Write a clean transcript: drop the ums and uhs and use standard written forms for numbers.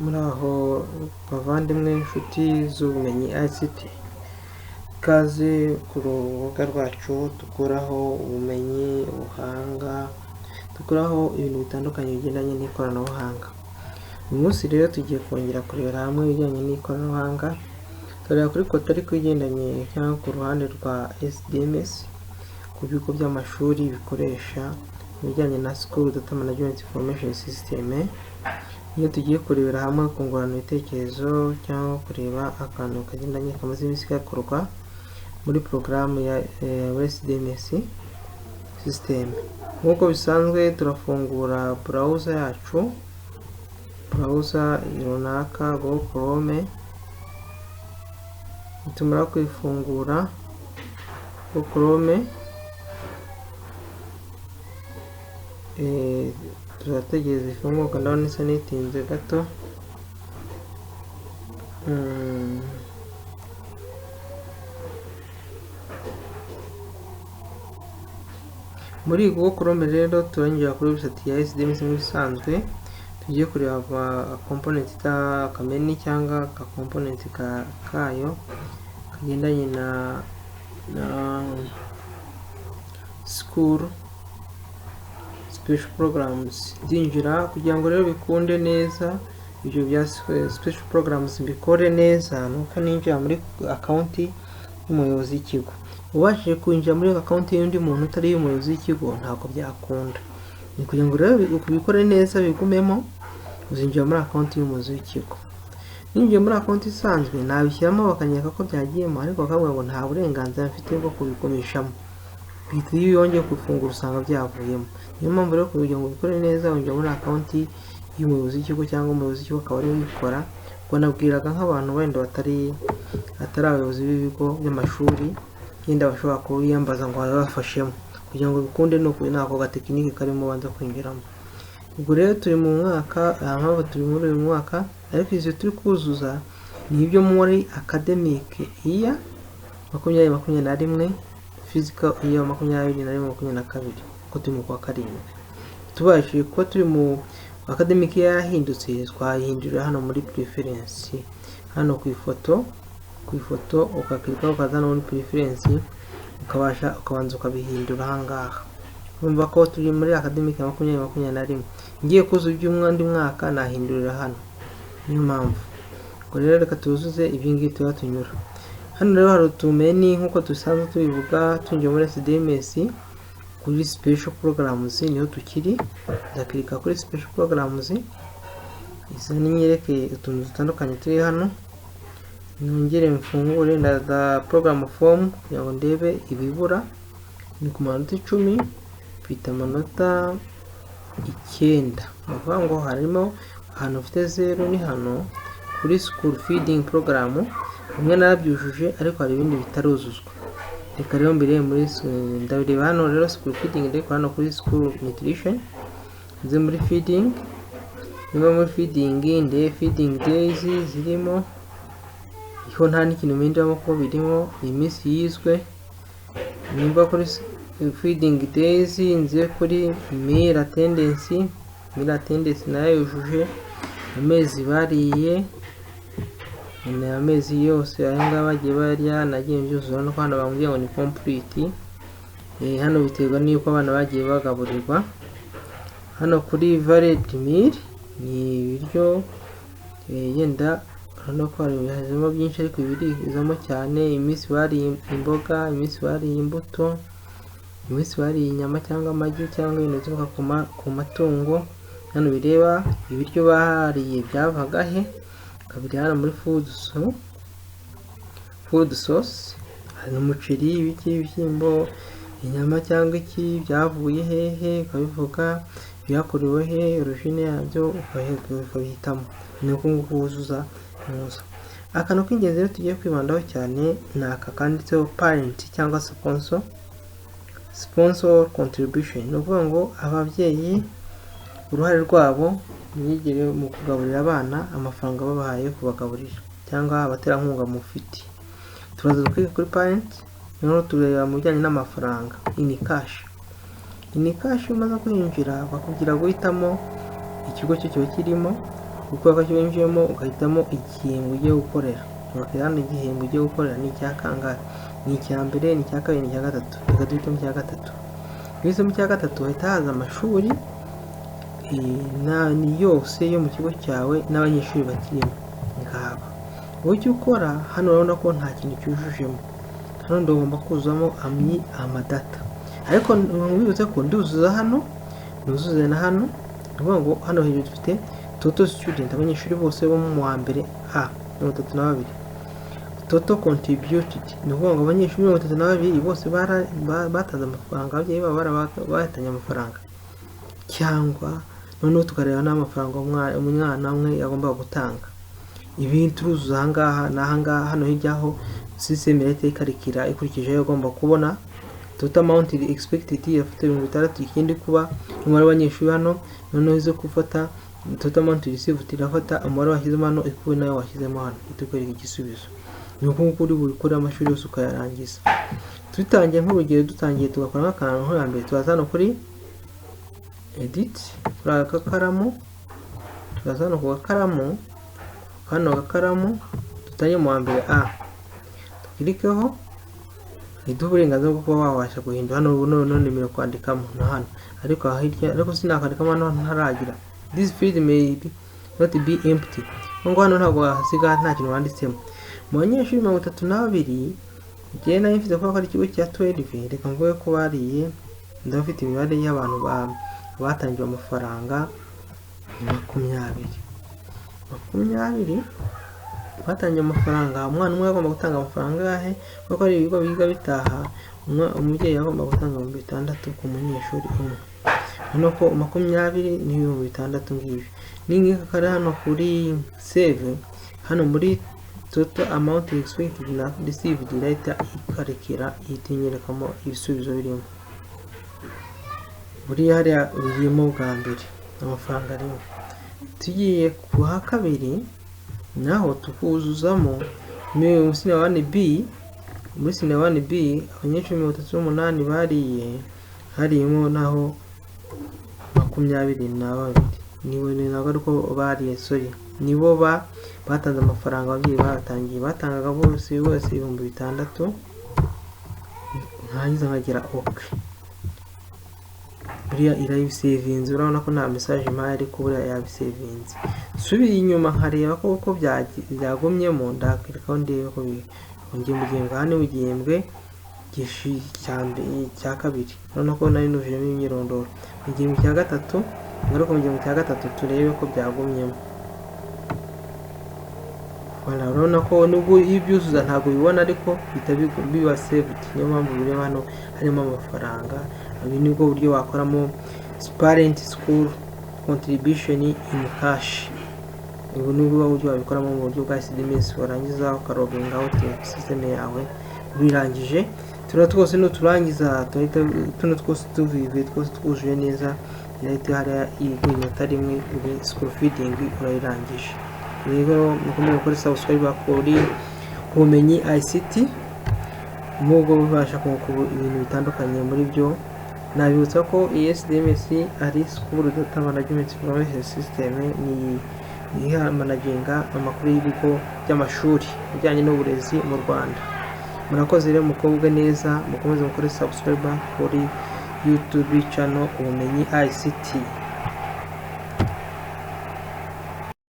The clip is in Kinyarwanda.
Muraho bavandimwe inshuti z'ubumenyi ICT, kaze ku rubuga rwacu dukuraho ubumenyi, ubuhanga, dukuraho ibintu bitandukanye bigendanye n'ikoranabuhanga. Uyu munsi rero tugiye kongera kurebera hamwe ibijyanye n'ikoranabuhanga, tureba kuri kote ariko igendanye cyangwa ku ruhande rwa SDMS ku bigo by'amashuri bikoresha ibijyanye na School Data Management Information System. Iyo tugiye kurebera hamwe kungurana ibitekerezo cyangwa kureba akantu kagendanye kamaze iminsi gakorwa muri porogaramu ya SDMS system. Nk'uko bisanzwe turafungura browser yacu, browser runaka Google Chrome. Nitumara kuyifungura Google Chrome, turategereza ifunguka, ndabona isa n'itinze gato. Muri Google Chrome rero turongera kuri website ya SDMS nk'ibisanzwe, tugiye kureba component ta kameni cyangwa ka component kayo kagendanye na school special programs. Dinjira kugira ngo rero bikunde neza ibyo bya special programs bikore neza, nuko ninjira muri account y'umuyobozi w'ikigo. Ubashije kwinjira muri account y'undi muntu utari umuyobozi w'ikigo ntabwo byakunda. Ni kugira ngo rero bikore neza bigumemo, uzinjira muri account y'umuyobozi w'ikigo. Ninjiye muri account isanzwe nabishyiramo bakanyeka ko byagiyemo, ariko bakavuga ngo nta burenganzira mfite bwo kubigumishamo. Iyo yongeye kufungura usanga byavuyemo. Niyo mpamvu rero kugira ngo bikore neza winjira muri account y'umuyobozi w'ikigo cyangwa umuyobozi w'ikigo akaba ari ubikora. Ubwo nabwiraga nk'abantu wenda batari abayobozi b'ibigo by'amashuri, yenda bashobora kubiyambaza ngo babafashemo kugira ngo bikunde, no kuri nako gatekinike karimo banza kwinjiramo. Ubwo rero turi mu mwaka, mpamvu turi muri uyu mwaka, ariko izo turi kuzuza ni ibyo muri academic year 2021, physical year 2021-2022, ko turi mu kwa karindwi. Tubashije kuba turi mu academic year yahindutse, twahindurira hano muri preference, hano ku ifoto ukakirika ukazana muri preference, ukabanza ukabihindura ahangaha. Urumva ko turi muri academic ya 2021. Ngiye kuzuza iby'umwandi mwaka nahindurira hano. Niyo mpamvu ngo rero reka tuzuze ibingibi tuba tunyura hano. Rero hari utumeni nk'uko dusanzwe tubivuga. Tungiye muri SDMS kuri special programs niho tukiri, ndakirika kuri special programs. Isa ninyereke utuntu dutandukanye turi hano. Nongere mfungure na program form kugira ngo ndebe ibibura. Ni ku manota 10, mfite amanota 9. Bavuga ngo harimo ahantu ufite 0 ni hano kuri school feeding program. Umwe narabyujuje ariko hari ibindi bitaruzuzwa. Reka rero mbere muri ndabireba hano rero school feeding, ndeko hano kuri school nutrition, nze muri feeding. Niba muri feeding nde feeding days zirimo, iho nta n'ikintu mpinduramo ko birimo iminsi yizwe. Nimba kuri feeding days nze kuri meal attendance nayo yujuje. Amezi bariye ni amezi yose ayanga bagiye barya, nagiye mbyuzuza no hano bambwiye ngo ni complete. Hano biterwa n'uko abana bagiye bagaburirwa. Hano kuri varied meal ni ibiryo yenda hano ko harimo byinshi ariko ibirizamo cyane. Iminsi bari imboga, iminsi bari imbuto, iminsi bari inyama cyangwa amagi cyangwa ibintu bikomoka ku matungo. Hano bireba ibiryo bariye byavaga he. Kabiri hano muri food source, hari umuceri, ibiki, ibishyimbo, inyama cyangwa iki byavuye hehe, ukabivuga byakorewe he, origine yabyo ukabihitamo. Ni uko nguko wuzuza neza. Akantu k'ingenzi rero tugiye kwibandaho cyane ni aka kanditseho parent cyangwa sponsor contribution. Ni ukuvuga ngo ababyeyi uruhare rwabo mwigire mu kugaburira abana, amafaranga babahaye kubagaburira cyangwa abaterankunga mufite. Turaza kwiga kuri parent, noneho tureba mu bijyanye n'amafaranga in cash. In cash umaze kwinjira bakubwira guhitamo ikigo cyo kiba kirimo, uko wakibinjiyemo ugahitamo igihembwe ugiye gukorera. Bakirana igihembwe ugiye gukorera ni icya kangahe, ni icya mbere, ni icya kabiri, ni icya gatatu. Reka duhitemo icya gatatu. Iyo mu cya gatatu hahita haza amashuri ni yose yo mu kigo cyawe n'abanyeshuri bakirimo ngaba. Wowe icyo ukora hano urabona ko nta kintu cyujujemo, hano ndagomba kuzamo amadata, ariko mwibutse ko nduzuza hano nuzuze na hano. Nuvuga ngo hano hejuru dufite total student, abanyeshuri bose bo mu wa mbere A 32, total contributed, nuvuga ngo abanyeshuri 32 bose batanze amafaranga, ababyeyi babo bahatanye amafaranga, cyangwa noneho tukareba n'amafaranga umwana umwe yagomba gutanga. Ibi turuzuza ahangaha n'ahangaha. Hano hiryaho system leta ikarikira ikurikije ayo agomba kubona. Total amount expected yafite 600, ikindi kuba umubare w'abanyeshuri hano. Noneho izo gufata total amount received irafata umubare washyizemo hano ikuwe nayo washyizemo hano, itukwereka igisubizo. Ni uko uri bukora amashuri yose ukayarangiza. Tutangiye nk'urugero, dutangiye tugakora nk'akantu nko hambere, turazana kuri edit, kuri akakaramu, turazana ku gakaramu, hano agakaramu tutanye mu wa mbere A, tukirikeho iduha uburenganzira bwo kuba wabasha guhindura hano none nimero kwandikamo na hano, ariko hirya ariko sinakandikamo hano ntaragira. This field may not be empty, ngo hano ntabwo hasiga nta kintu wanditsemo. Mu banyeshuri 32 igihe nayo mfite ko ari ikigo cya 12, reka mvuge ko bariye, ndafite imibare y'abantu batangiye amafaranga 20 batangiye amafaranga. Umwana umwe agomba gutanga amafaranga yahe, kuko ari ibigo biga bitaha. Umubyeyi agomba gutanga 600 ku munyeshuri umwe, nuko 20 ni 600 ngibi. Ningi kare hano kuri save, hano muri total amount expected na received leta ikarikira itinyerekamo ibisubizo birimo. Buri hariya birimo bwa mbere amafaranga rimwe. Tugiye kuha kabiri naho tukuzuzamo muri sine 1B. Muri sine 1B abanyeshuri 38 bariye, harimo naho 22 nibo nagaruko bariye, sorry, nibo batanze amafaranga. Ababyeyi batangiye batangaga bose 6,000. Nkangiza nkagira okay, buriya irayisavinze. Urabona ko nta message mpaye, ariko buriya yabisavinze. Subira inyuma nkareba ko uko byagumyemo, ndakirikaho ndebe ko ngiye mu gihembwe. Hano mu gihembwe cya kabiri, urabona ko nari nujemo imyirondoro. Mu gihembwe cya gatatu, ngaruka mu gihembwe cya gatatu turebe ko byagumyemo. Voilà, urabona ko nubwo ibyuzuza ntabwo bibona, ariko biba saved. Niyo mpamvu bireba hano harimo amafaranga. Ibi nibwo buryo wakoramo parent school contribution in cash. Ubu nibwo buryo wabikoramo mu buryo bwa SDMS, warangiza ukaroginga out system yawe. Birangije tuno twose no turangiza, tuno twose tuvive twose twujuje neza, leta hari iminota rimwe school feeding urayirangije. Rero mukomeze gukora subscribe kuri ubumenyi ICT, mubwo bubasha kunguka ibintu bitandukanye. Muri byo nabibutsa ko SDMS ari School Data Management System, ni managinga amakuru y'ibigo by'amashuri bijyanye n'uburezi mu Rwanda. Murakoze rero, mukobwe neza, mukomeze gukora subscribe kuri YouTube channel ubumenyi ICT.